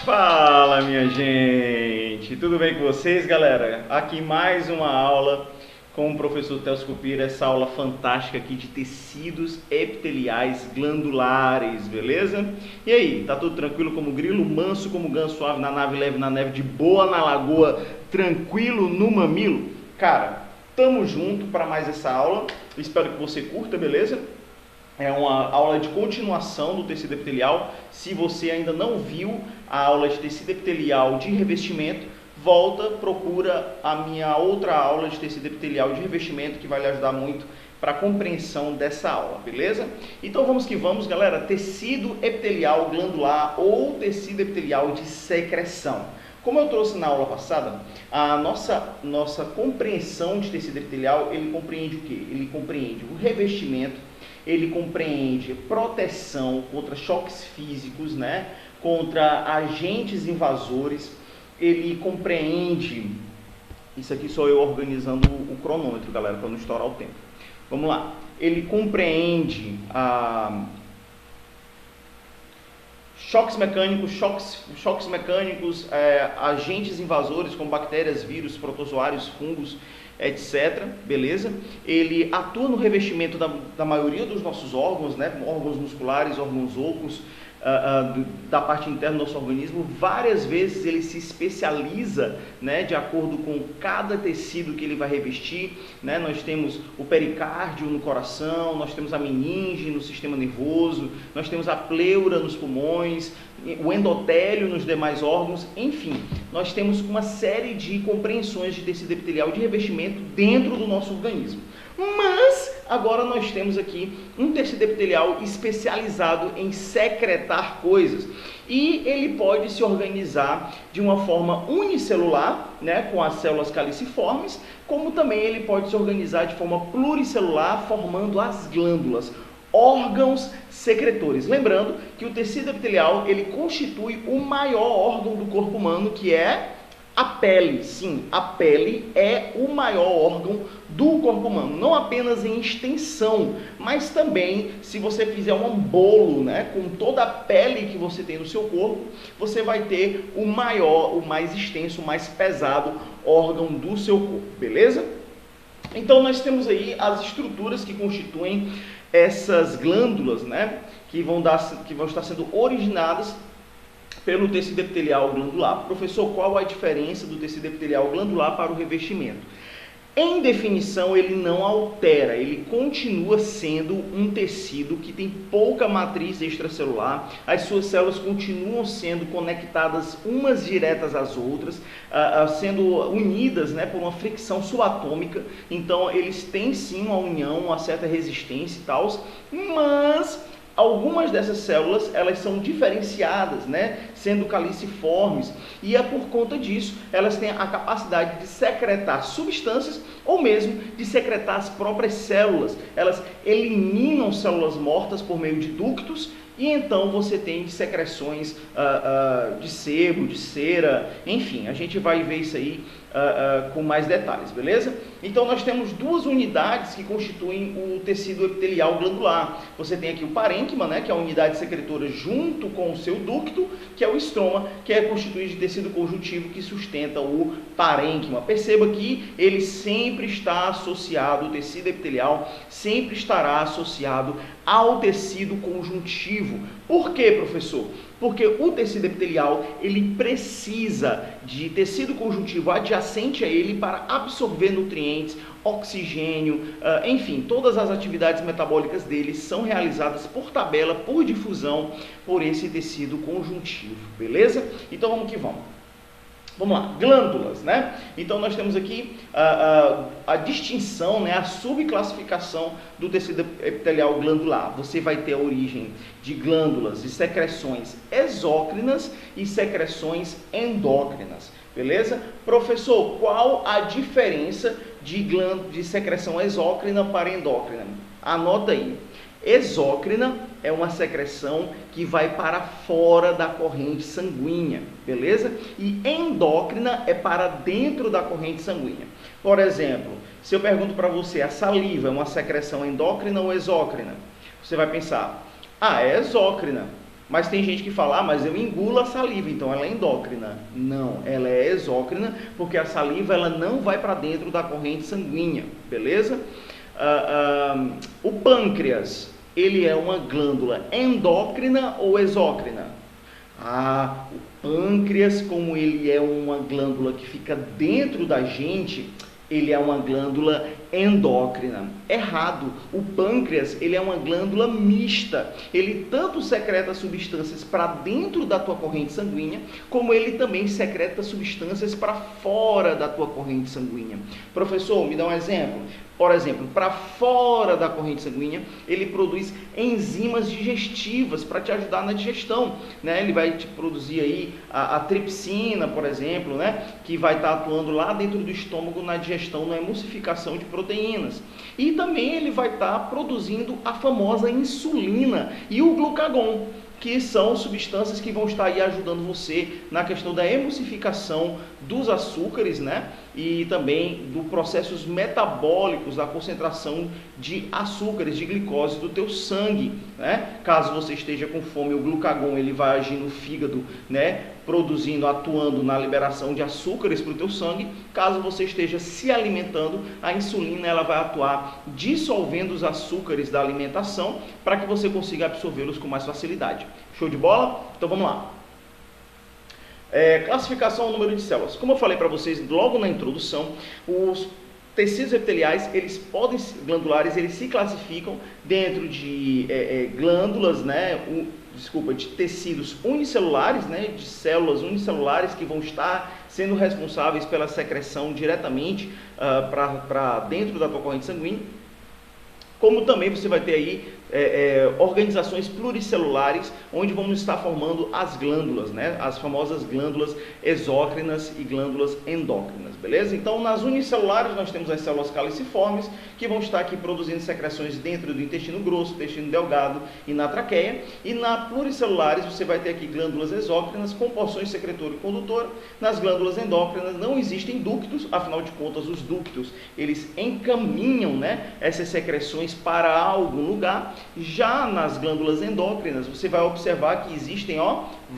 Fala, minha gente! Tudo bem com vocês, galera? Aqui mais uma aula com o professor Telso Cupira, essa aula fantástica aqui de tecidos epiteliais glandulares, beleza? E aí, tá tudo tranquilo como grilo, manso como ganso, suave na nave, leve na neve, de boa na lagoa, tranquilo no mamilo? Cara, tamo junto para mais essa aula, espero que você curta, beleza? É uma aula de continuação do tecido epitelial. Se você ainda não viu a aula de tecido epitelial de revestimento, volta, procura a minha outra aula de tecido epitelial de revestimento, que vai lhe ajudar muito para a compreensão dessa aula, beleza? Então vamos que vamos, galera. Tecido epitelial glandular ou tecido epitelial de secreção. Como eu trouxe na aula passada, a nossa compreensão de tecido epitelial, ele compreende o quê? Ele compreende o revestimento, ele compreende proteção contra choques físicos, né? Contra agentes invasores, ele compreende... Isso aqui sou eu organizando o cronômetro, galera, para não estourar o tempo. Vamos lá. Ele compreende choques mecânicos, agentes invasores como bactérias, vírus, protozoários, fungos, etc. Beleza? Ele atua no revestimento da maioria dos nossos órgãos, né? Órgãos musculares, órgãos ocos, da parte interna do nosso organismo. Várias vezes ele se especializa, né, de acordo com cada tecido que ele vai revestir, né? Nós temos o pericárdio no coração, nós temos a meninge no sistema nervoso, nós temos a pleura nos pulmões, o endotélio nos demais órgãos, enfim, nós temos uma série de compreensões de tecido epitelial de revestimento dentro do nosso organismo. Mas agora nós temos aqui um tecido epitelial especializado em secretar coisas, e ele pode se organizar de uma forma unicelular, né, com as células caliciformes, como também ele pode se organizar de forma pluricelular, formando as glândulas, órgãos secretores. Lembrando que o tecido epitelial, ele constitui o maior órgão do corpo humano, que é a pele. Sim, a pele é o maior órgão do corpo humano, não apenas em extensão, mas também se você fizer um bolo, né, com toda a pele que você tem no seu corpo, você vai ter o maior, o mais extenso, o mais pesado órgão do seu corpo, beleza? Então nós temos aí as estruturas que constituem essas glândulas, né, que vão estar sendo originadas pelo tecido epitelial glandular. Professor, qual a diferença do tecido epitelial glandular para o revestimento? Em definição, ele não altera, ele continua sendo um tecido que tem pouca matriz extracelular, as suas células continuam sendo conectadas umas diretas às outras, sendo unidas, né, por uma fricção subatômica. Então eles têm sim uma união, uma certa resistência e tal, mas algumas dessas células, elas são diferenciadas, né, sendo caliciformes, e é por conta disso, elas têm a capacidade de secretar substâncias, ou mesmo de secretar as próprias células. Elas eliminam células mortas por meio de ductos, e então você tem secreções de sebo, de cera, enfim, a gente vai ver isso aí com mais detalhes, beleza? Então nós temos duas unidades que constituem o tecido epitelial glandular. Você tem aqui o parênquima, né, que é a unidade secretora junto com o seu ducto, que é o estroma, que é constituído de tecido conjuntivo que sustenta o parênquima. Perceba que ele sempre está associado, o tecido epitelial sempre estará associado ao tecido conjuntivo. Por quê, professor? Porque o tecido epitelial, ele precisa de tecido conjuntivo adjacente a ele para absorver nutrientes, oxigênio, enfim, todas as atividades metabólicas dele são realizadas por tabela, por difusão, por esse tecido conjuntivo, beleza? Então vamos que vamos. Vamos lá, glândulas, né? Então nós temos aqui a distinção, né, a subclassificação do tecido epitelial glandular. Você vai ter a origem de glândulas e secreções exócrinas e secreções endócrinas, beleza? Professor, qual a diferença de secreção exócrina para endócrina? Anota aí. Exócrina é uma secreção que vai para fora da corrente sanguínea, beleza? E endócrina é para dentro da corrente sanguínea. Por exemplo, se eu pergunto para você, a saliva é uma secreção endócrina ou exócrina? Você vai pensar, é exócrina. Mas tem gente que fala, ah, mas eu engulo a saliva, então ela é endócrina. Não, ela é exócrina, porque a saliva ela não vai para dentro da corrente sanguínea, beleza? O pâncreas, ele é uma glândula endócrina ou exócrina? O pâncreas, como ele é uma glândula que fica dentro da gente, ele é uma glândula endócrina. Errado. O pâncreas, ele é uma glândula mista. Ele tanto secreta substâncias para dentro da tua corrente sanguínea, como ele também secreta substâncias para fora da tua corrente sanguínea. Professor, me dá um exemplo. Por exemplo, para fora da corrente sanguínea, ele produz enzimas digestivas para te ajudar na digestão, né? Ele vai te produzir aí a tripsina, por exemplo, né? Que vai estar atuando lá dentro do estômago na digestão, na emulsificação de proteínas. E também ele vai estar produzindo a famosa insulina e o glucagon, que são substâncias que vão estar aí ajudando você na questão da emulsificação dos açúcares, né? E também dos processos metabólicos, da concentração de açúcares, de glicose do teu sangue, né? Caso você esteja com fome, o glucagon ele vai agir no fígado, né? Produzindo, atuando na liberação de açúcares para o teu sangue. Caso você esteja se alimentando, a insulina ela vai atuar dissolvendo os açúcares da alimentação para que você consiga absorvê-los com mais facilidade. Show de bola? Então vamos lá. Classificação ao número de células. Como eu falei para vocês logo na introdução, os tecidos epiteliais, glandulares, eles se classificam dentro de glândulas, né? De tecidos unicelulares, né? De células unicelulares que vão estar sendo responsáveis pela secreção diretamente para dentro da tua corrente sanguínea. Como também você vai ter aí organizações pluricelulares, onde vamos estar formando as glândulas, né? As famosas glândulas exócrinas e glândulas endócrinas, beleza? Então, nas unicelulares, nós temos as células caliciformes, que vão estar aqui produzindo secreções dentro do intestino grosso, intestino delgado e na traqueia. E na pluricelulares, você vai ter aqui glândulas exócrinas com porções secretora e condutora. Nas glândulas endócrinas não existem ductos, afinal de contas, os ductos, eles encaminham, né, essas secreções para algum lugar. Já nas glândulas endócrinas, você vai observar que existem,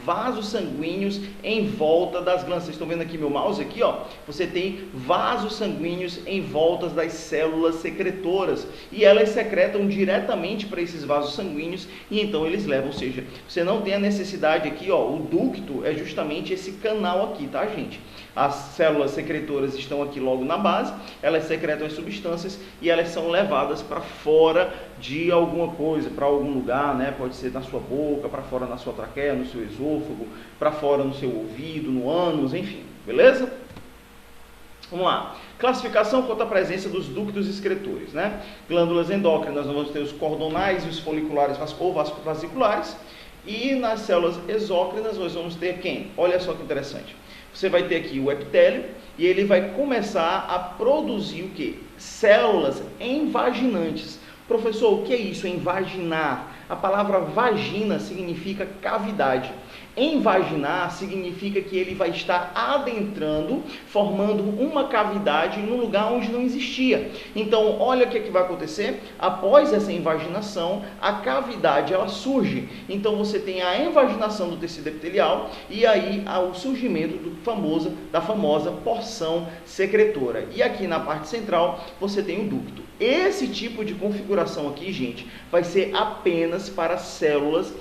vasos sanguíneos em volta das glândulas. Vocês estão vendo aqui meu mouse aqui, você tem vasos sanguíneos em volta das células secretoras e elas secretam diretamente para esses vasos sanguíneos e então eles levam, ou seja, você não tem a necessidade aqui, o ducto é justamente esse canal aqui, tá, gente? As células secretoras estão aqui logo na base, elas secretam as substâncias e elas são levadas para fora de alguma coisa, para algum lugar, né? Pode ser na sua boca, para fora na sua traqueia, no seu esôfago, para fora no seu ouvido, no ânus, enfim, beleza? Vamos lá. Classificação quanto à presença dos ductos excretores, né? Glândulas endócrinas, nós vamos ter os cordonais e os foliculares ou vasculares. E nas células exócrinas, nós vamos ter quem? Olha só que interessante. Você vai ter aqui o epitélio e ele vai começar a produzir o quê? Células envaginantes. Professor, o que é isso, envaginar? A palavra vagina significa cavidade. Envaginar significa que ele vai estar adentrando, formando uma cavidade num lugar onde não existia. Então, olha o que vai acontecer. Após essa invaginação, a cavidade ela surge. Então, você tem a invaginação do tecido epitelial e aí o surgimento da famosa porção secretora. E aqui na parte central, você tem o ducto. Esse tipo de configuração aqui, gente, vai ser apenas para células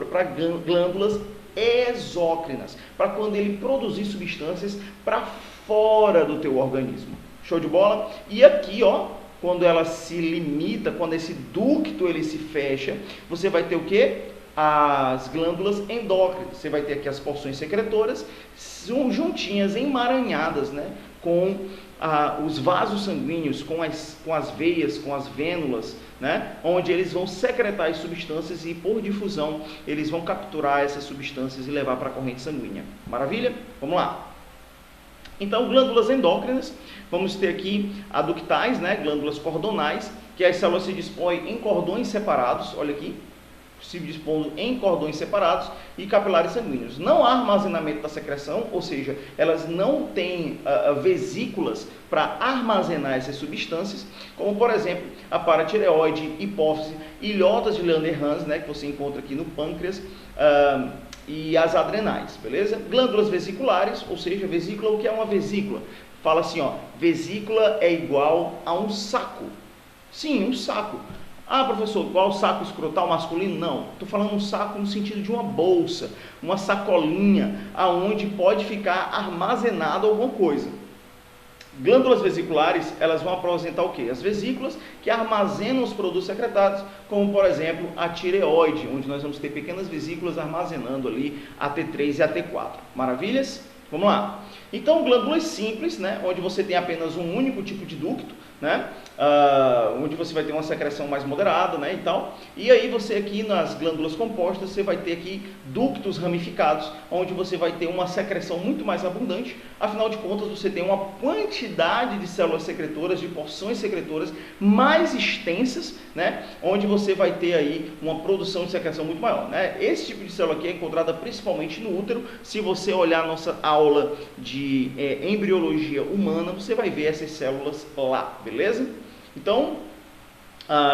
para glândulas exócrinas, para quando ele produzir substâncias para fora do teu organismo. Show de bola? E aqui, quando ela se limita, quando esse ducto ele se fecha, você vai ter o quê? As glândulas endócrinas. Você vai ter aqui as porções secretoras juntinhas, emaranhadas, né? Com os vasos sanguíneos, com as veias, com as vênulas, né? Onde eles vão secretar as substâncias e por difusão eles vão capturar essas substâncias e levar para a corrente sanguínea. Maravilha? Vamos lá. Então, glândulas endócrinas, vamos ter aqui aductais, né? Glândulas cordonais, que as células se dispõem em cordões separados, olha aqui. se dispondo em cordões separados e capilares sanguíneos. Não há armazenamento da secreção, ou seja, elas não têm vesículas para armazenar essas substâncias, como por exemplo a paratireoide, hipófise, ilhotas de Langerhans, né, que você encontra aqui no pâncreas, e as adrenais, beleza? Glândulas vesiculares, ou seja, vesícula, o que é uma vesícula? Fala assim, ó, vesícula é igual a um saco. Sim, um saco. Ah, professor, igual o saco escrotal masculino? Não, estou falando um saco no sentido de uma bolsa, uma sacolinha, aonde pode ficar armazenado alguma coisa. Glândulas vesiculares, elas vão apresentar o quê? As vesículas que armazenam os produtos secretados, como por exemplo a tireoide, onde nós vamos ter pequenas vesículas armazenando ali a T3 e a T4. Maravilhas? Vamos lá. Então, glândulas simples, né, onde você tem apenas um único tipo de ducto, né, onde você vai ter uma secreção mais moderada, né, e tal. E aí você aqui nas glândulas compostas, você vai ter aqui ductos ramificados, onde você vai ter uma secreção muito mais abundante. Afinal de contas, você tem uma quantidade de células secretoras, de porções secretoras mais extensas, né, onde você vai ter aí uma produção de secreção muito maior, né. Esse tipo de célula aqui é encontrada principalmente no útero. Se você olhar a nossa aula de embriologia humana, você vai ver essas células lá, beleza? Então,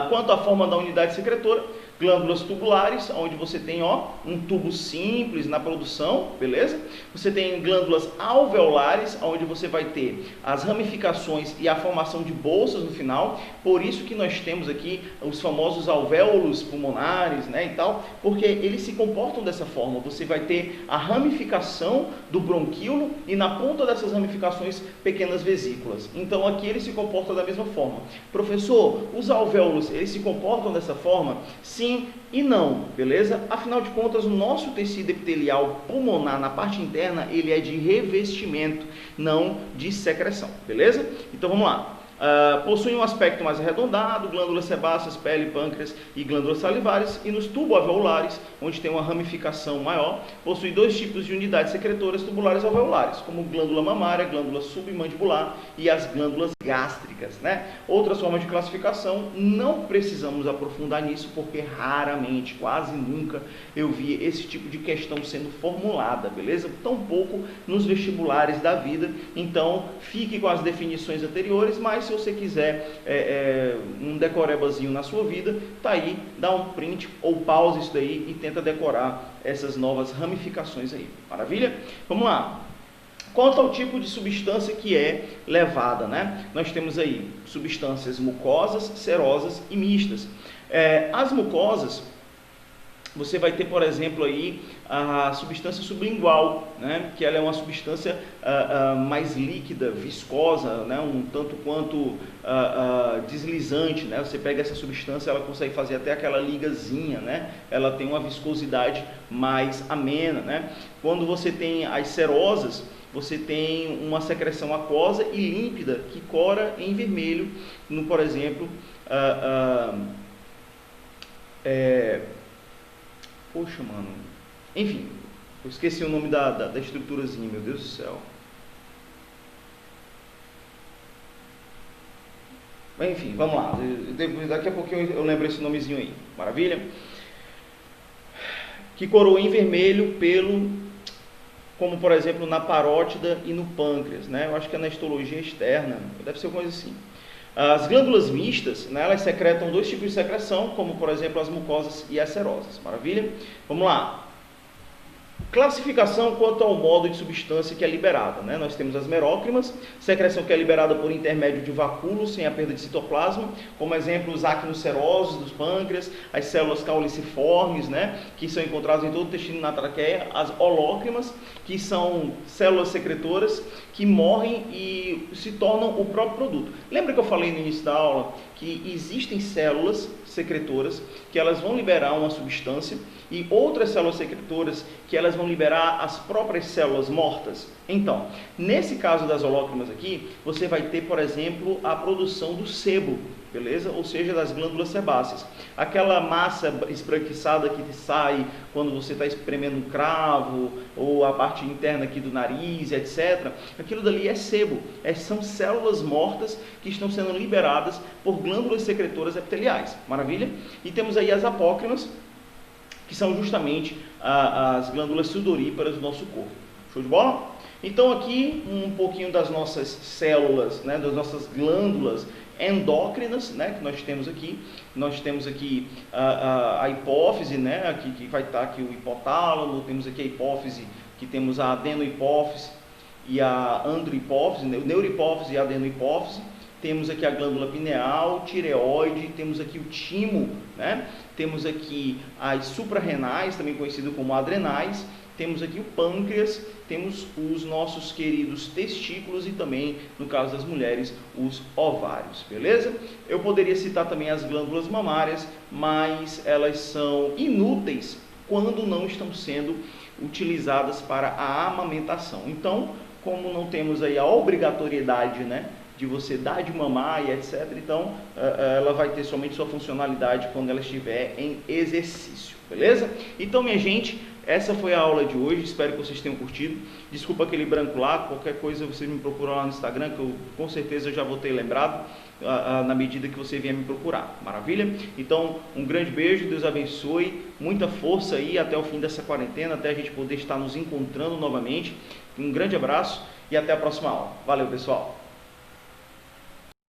quanto à forma da unidade secretora, glândulas tubulares, onde você tem um tubo simples na produção, beleza? Você tem glândulas alveolares, onde você vai ter as ramificações e a formação de bolsas no final. Por isso que nós temos aqui os famosos alvéolos pulmonares, né, e tal, porque eles se comportam dessa forma. Você vai ter a ramificação do bronquíolo e na ponta dessas ramificações pequenas vesículas. Então aqui eles se comportam da mesma forma. Professor, os alvéolos, eles se comportam dessa forma? Sim e não, beleza? Afinal de contas, o nosso tecido epitelial pulmonar na parte interna, ele é de revestimento, não de secreção, beleza? Então vamos lá. Possui um aspecto mais arredondado, glândulas sebáceas, pele, pâncreas e glândulas salivares, e nos tubo-alveolares, onde tem uma ramificação maior, possui dois tipos de unidades secretoras tubulares alveolares, como glândula mamária, glândula submandibular e as glândulas gástricas, né? Outras formas de classificação, não precisamos aprofundar nisso, porque raramente, quase nunca, eu vi esse tipo de questão sendo formulada, beleza? Tampouco nos vestibulares da vida. Então, fique com as definições anteriores, mas se você quiser um decorebazinho na sua vida, tá aí, dá um print ou pause isso daí e tenta decorar essas novas ramificações aí. Maravilha? Vamos lá. Quanto ao tipo de substância que é levada, né? Nós temos aí substâncias mucosas, serosas e mistas. As mucosas, você vai ter, por exemplo, aí a substância sublingual, né, que ela é uma substância mais líquida, viscosa, né, um tanto quanto deslizante, né? Você pega essa substância, ela consegue fazer até aquela ligazinha, né? Ela tem uma viscosidade mais amena, né? Quando você tem as serosas, você tem uma secreção aquosa e límpida que cora em vermelho, no, por exemplo, poxa, mano, enfim, eu esqueci o nome da estruturazinha, meu Deus do céu. Enfim, vamos lá, daqui a pouquinho eu lembro esse nomezinho aí, maravilha? Que coroa em vermelho pelo, como por exemplo na parótida e no pâncreas, né? Eu acho que é na histologia externa, deve ser coisa assim. As glândulas mistas, né, elas secretam dois tipos de secreção, como por exemplo as mucosas e as serosas. Maravilha? Vamos lá. Classificação quanto ao modo de substância que é liberada, né? Nós temos as merócrimas, secreção que é liberada por intermédio de vacúolos sem a perda de citoplasma, como exemplo os áquinos serosos dos pâncreas, as células cauliciformes, né, que são encontradas em todo o intestino e na traqueia, as holócrimas, que são células secretoras que morrem e se tornam o próprio produto. Lembra que eu falei no início da aula que existem células secretoras que elas vão liberar uma substância e outras células secretoras que elas vão liberar as próprias células mortas? Então, nesse caso das holócrimas aqui, você vai ter, por exemplo, a produção do sebo, beleza? Ou seja, das glândulas sebáceas. Aquela massa esbranquiçada que sai quando você está espremendo um cravo, ou a parte interna aqui do nariz, etc. Aquilo dali é sebo. São células mortas que estão sendo liberadas por glândulas secretoras epiteliais. Maravilha? E temos aí as apócrinas, que são justamente as glândulas sudoríparas do nosso corpo. Show de bola? Então aqui um pouquinho das nossas células, né, das nossas glândulas endócrinas, né, que nós temos aqui. Nós temos aqui a hipófise, né, aqui que vai estar aqui o hipotálamo, temos aqui a hipófise, que temos a adenohipófise e a androhipófise, né, neurohipófise e a adenohipófise. Temos aqui a glândula pineal, tireoide, temos aqui o timo, né? Temos aqui as suprarrenais, também conhecido como adrenais, temos aqui o pâncreas, temos os nossos queridos testículos e também, no caso das mulheres, os ovários, beleza? Eu poderia citar também as glândulas mamárias, mas elas são inúteis quando não estão sendo utilizadas para a amamentação. Então, como não temos aí a obrigatoriedade, né, de você dar de mamar e etc. Então, ela vai ter somente sua funcionalidade quando ela estiver em exercício, beleza? Então, minha gente, essa foi a aula de hoje, espero que vocês tenham curtido. Desculpa aquele branco lá, qualquer coisa vocês me procuram lá no Instagram, que eu com certeza já vou ter lembrado na medida que você vier me procurar, maravilha? Então, um grande beijo, Deus abençoe, muita força aí até o fim dessa quarentena, até a gente poder estar nos encontrando novamente. Um grande abraço e até a próxima aula. Valeu, pessoal!